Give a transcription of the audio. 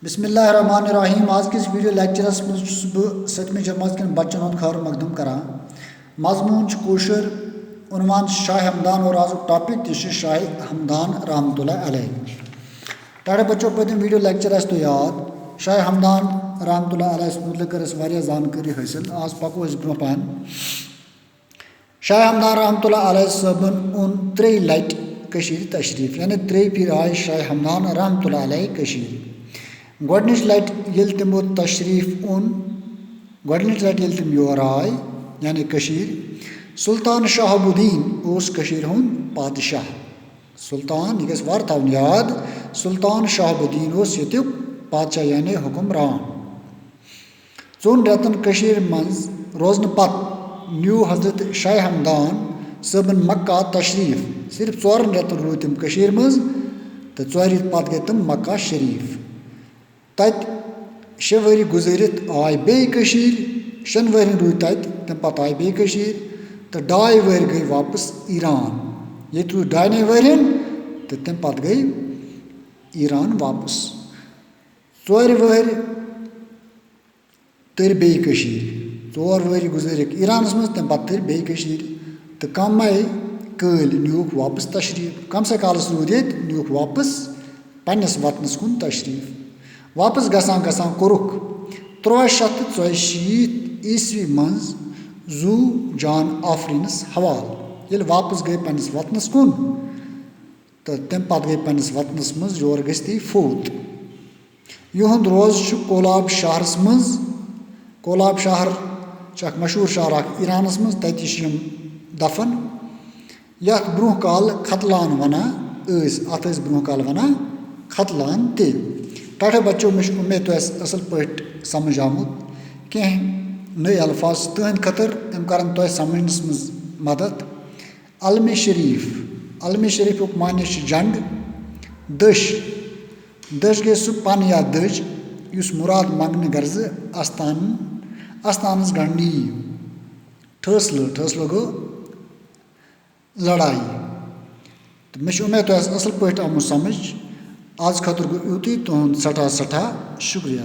बिस्मिल्लाहिर्रहमानिर्रहीम। आज किस वीडियो लेक्चरस बह सतमी जमात के बच्चन हूँ खैर मकदम करान। मजमून कोशर उनवान शाह हमदान और आज टॉपिक तह शाह हमदान रहमतुल्लाह अलैह। तारे बच्चों पतम वीडियो लेक्चर तो याद शाह हमदान रहमतुल्लाह अलैह मुतल्लिक कर वारिया जानकारी हासिल। आज पको ब्रो पान शाह हमदान रहमतुल्लाह अलैह सबन उन 3 लट तशरीफ यानी 3 फिर आय शाह हमदान रहमतुल्लाह अलैह गोडनिच लट ये तमो तशरीफ उन गोडनिच लट ये तम योर आय यानी सुल्तान शहाबुद्दीन उस हुंद पादशाह। सुल्तान यह वार थवन याद सुल्तान शहाबुद्दीन उस यत्युक पादशाह यानी हुक्मरान। 4 रेतन मज रोजन पत न्यू हजरत शाह हमदान सबन मक्का तशरीफ। सिर्फ 4 रेतन रूद तम मज तो 4 रेत पत गई तम मक्का शरीफ। तत 6 वरी गुजरित आय बे 6 वरी रूद तत तम पत आय बे तो 2.5 वरी गई वापस ईरान। ये रूद 2.5 वरियन तो तम पत गई ईरान वापस। 4 वरी तर बे 4 वरी गुजरिक ईरानस मज तम पत तर बे तो कम आय कल न्यूक वापस तशरीफ। कम से कालस रूद ये न्यूक वापस पन्नस वतनस कुन तशरीफ। वापस गसान गसान कोरुक 384 ईस्वी मज जू जान आफरीनस हवाल। ये वापस गए पन्नस वतनस कुन तो तम पत गई पन्नस वतनस मज योर गई फोत। युहद रोज कोलाब शहरस मज कोलाब शहर मशहूर शहर ईरानस मज तम दफन यथ ब्रोह काल खतलान वना अत ब्रोह काल वना खतलान ते। टाठे बच्चों में उम्मीद तो असल पट समझ आमुत कह नई अल्फाज तहद खतर तम कर तो समझनस मज मदद। अलम शरीफ माने जंड दश दश गई सह पन या दज उस मुराद मंगन गर्ज आस्थानस गंडी। ठसल गो लड़ाई। तो मे उम्मीद तो असल पट आमुत समझ। आज खतर गो यूती तुहद सठा शुक्रिया।